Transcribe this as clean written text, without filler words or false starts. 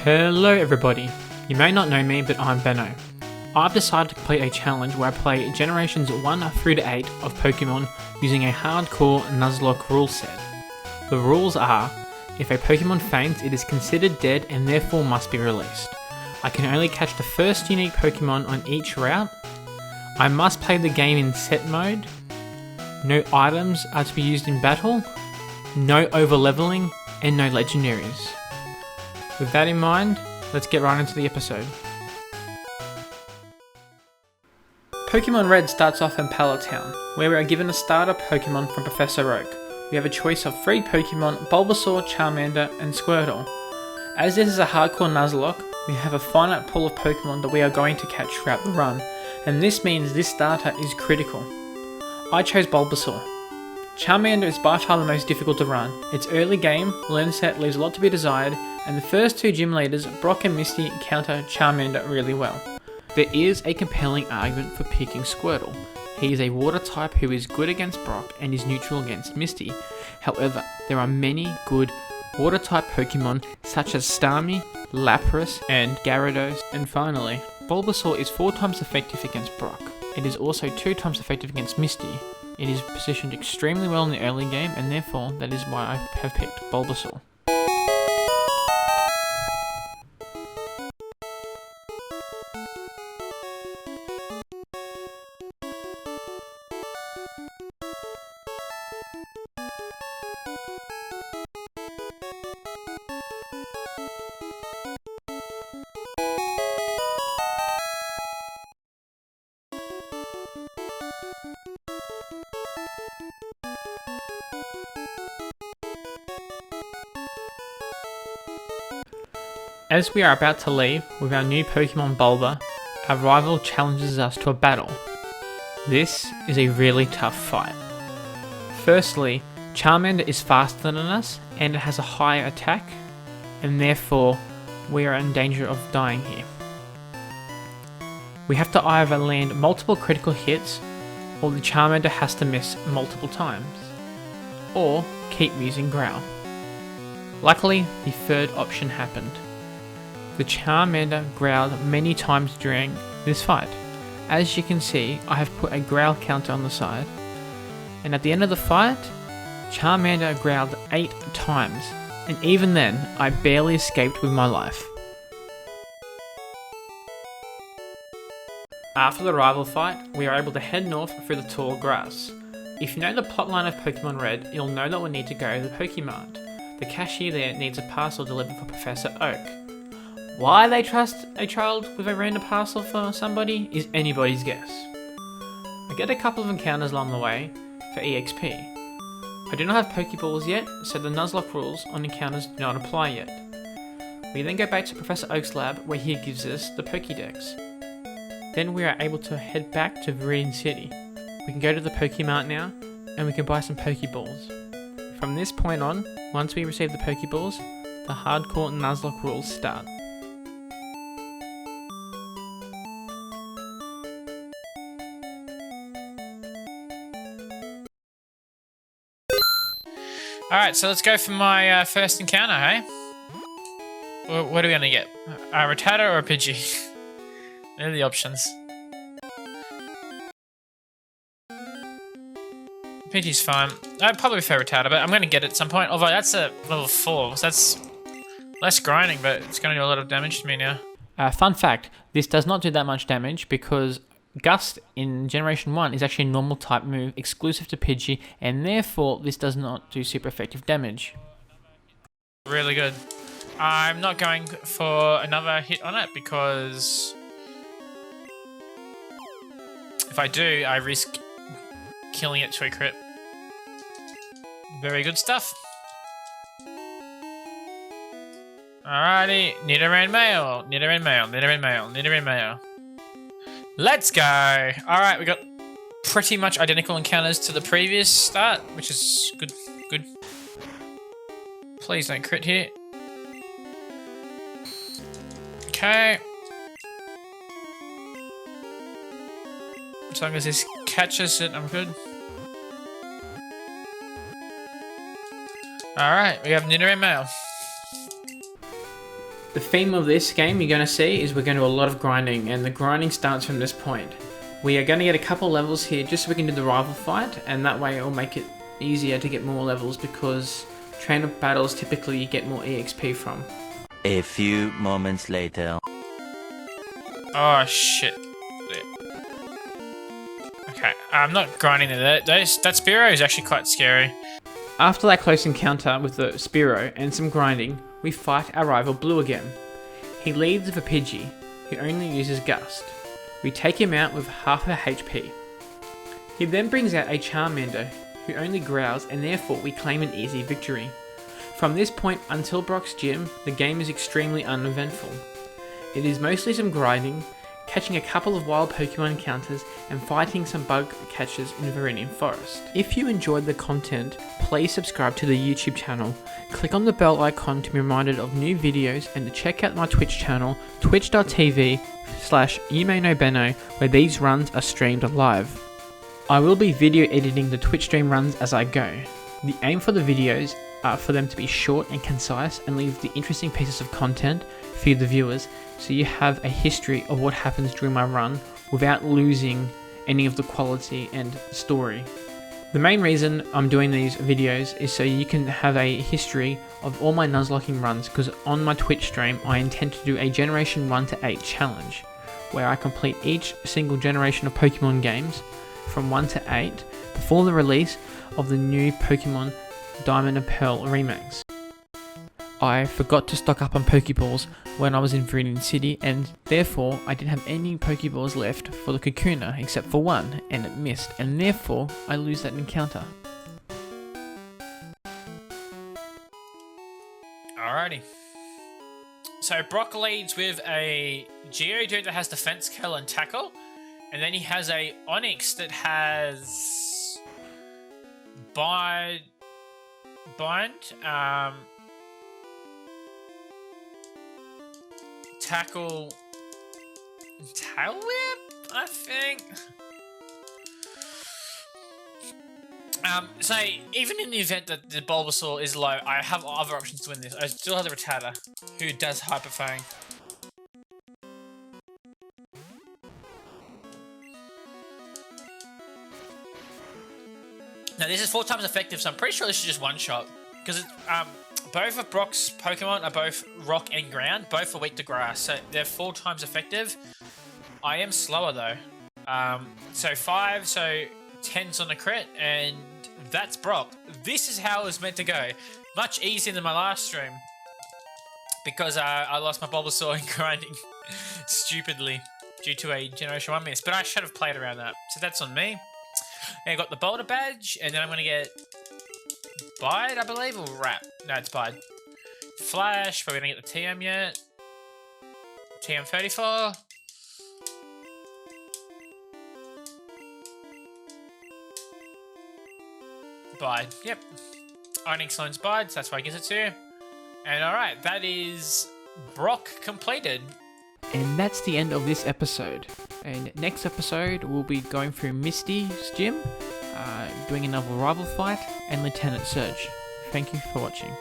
Hello everybody, you may not know me but I'm Beno. I've decided to complete a challenge where I play generations 1 through to 8 of Pokemon using a Hardcore Nuzlocke rule set. The rules are, if a Pokemon faints it is considered dead and therefore must be released. I can only catch the first unique Pokemon on each route. I must play the game in set mode. No items are to be used in battle. No over-leveling and no legendaries. With that in mind, let's get right into the episode. Pokemon Red starts off in Pallet Town, where we are given a starter Pokemon from Professor Oak. We have a choice of 3 Pokemon, Bulbasaur, Charmander, and Squirtle. As this is a Hardcore Nuzlocke, we have a finite pool of Pokemon that we are going to catch throughout the run, and this means this starter is critical. I chose Bulbasaur. Charmander is by far the most difficult to run. Its early game, learn set leaves a lot to be desired, and the first 2 gym leaders, Brock and Misty, counter Charmander really well. There is a compelling argument for picking Squirtle. He is a water type who is good against Brock and is neutral against Misty. However, there are many good water type Pokemon such as Starmie, Lapras, and Gyarados, and finally, Bulbasaur is 4 times effective against Brock. It is also 2 times effective against Misty. It is positioned extremely well in the early game and therefore that is why I have picked Bulbasaur. As we are about to leave with our new Pokemon Bulba, our rival challenges us to a battle. This is a really tough fight. Firstly, Charmander is faster than us and it has a higher attack, and therefore we are in danger of dying here. We have to either land multiple critical hits, or the Charmander has to miss multiple times, or keep using Growl. Luckily, the third option happened. The Charmander growled many times during this fight. As you can see, I have put a growl counter on the side, and at the end of the fight, Charmander growled 8 times, and even then, I barely escaped with my life. After the rival fight, we are able to head north through the tall grass. If you know the plotline of Pokemon Red, you'll know that we'll need to go to the Pokemart. The cashier there needs a parcel delivered for Professor Oak. Why they trust a child with a random parcel for somebody is anybody's guess. I get a couple of encounters along the way for EXP. I do not have Pokeballs yet, so the Nuzlocke rules on encounters do not apply yet. We then go back to Professor Oak's lab where he gives us the Pokédex. Then we are able to head back to Viridian City. We can go to the Pokemart now, and we can buy some Pokeballs. From this point on, once we receive the Pokeballs, the Hardcore Nuzlocke rules start. Alright, so let's go for my first encounter, hey? What are we gonna get? A Rattata or a Pidgey? They're the options. Pidgey's fine. I'd probably prefer Rattata, but I'm gonna get it at some point. Although that's a level 4, so that's less grinding, but it's gonna do a lot of damage to me now. Fun fact, this does not do that much damage because Gust in Generation 1 is actually a normal type move exclusive to Pidgey, and therefore this does not do super effective damage. Really good. I'm not going for another hit on it because if I do, I risk killing it to a crit. Very good stuff. Alrighty, Nidoran Mail, Nidoran Mail, Nidoran Mail, Nidoran Mail. Let's go! Alright, we got pretty much identical encounters to the previous start, which is good. Good. Please don't crit here. Okay. As long as this catches it, I'm good. Alright, we have Nidoran Mail. The theme of this game you're going to see is we're going to do a lot of grinding, and the grinding starts from this point. We are going to get a couple levels here just so we can do the rival fight, and that way it will make it easier to get more levels because trainer battles typically you get more EXP from. A few moments later. Oh shit. Okay, I'm not grinding it. That Spearow is actually quite scary. After that close encounter with the Spearow and some grinding, we fight our rival Blue again. He leads with a Pidgey, who only uses Gust. We take him out with half her HP. He then brings out a Charmander, who only growls, and therefore we claim an easy victory. From this point until Brock's gym, the game is extremely uneventful. It is mostly some grinding, catching a couple of wild Pokemon encounters, and fighting some bug catchers in Viridian Forest. If you enjoyed the content, please subscribe to the YouTube channel, click on the bell icon to be reminded of new videos, and to check out my Twitch channel, twitch.tv/I'm where these runs are streamed live. I will be video editing the Twitch stream runs as I go. The aim for the videos are for them to be short and concise and leave the interesting pieces of content for the viewers, so you have a history of what happens during my run without losing any of the quality and story. The main reason I'm doing these videos is so you can have a history of all my Nuzlocking runs, because on my Twitch stream I intend to do a Generation 1 to 8 challenge, where I complete each single generation of Pokemon games from 1 to 8 before the release of the new Pokemon Diamond and Pearl remakes. I forgot to stock up on Pokeballs when I was in Viridian City, and therefore I didn't have any Pokeballs left for the Kakuna except for one, and it missed, and therefore I lose that encounter. Alrighty. So Brock leads with a Geodude that has Defense, Kill, and Tackle, and then he has a Onix that has Bind, Tackle, Tail Whip, I think. So even in the event that the Bulbasaur is low, I have other options to win this. I still have the Rattata, who does Hyper Fang. Now this is 4 times effective, so I'm pretty sure this is just one shot, because both of Brock's Pokemon are both rock and ground, both are weak to grass, so they're 4 times effective. I am slower though. So 5, so 10's on a crit, and that's Brock. This is how it was meant to go. Much easier than my last stream, because I lost my Bulbasaur in grinding stupidly due to a Generation 1 miss, but I should have played around that, so that's on me. And I got the Boulder Badge, and then I'm going to get Bide, I believe, or Wrap. No, it's Bide. Flash, but we don't get the TM yet. TM34. Bide, yep. Onix loans Bide, so that's why I gives it to you. And alright, that is Brock completed. And that's the end of this episode. And next episode we'll be going through Misty's gym, doing another rival fight, and Lieutenant Surge. Thank you for watching.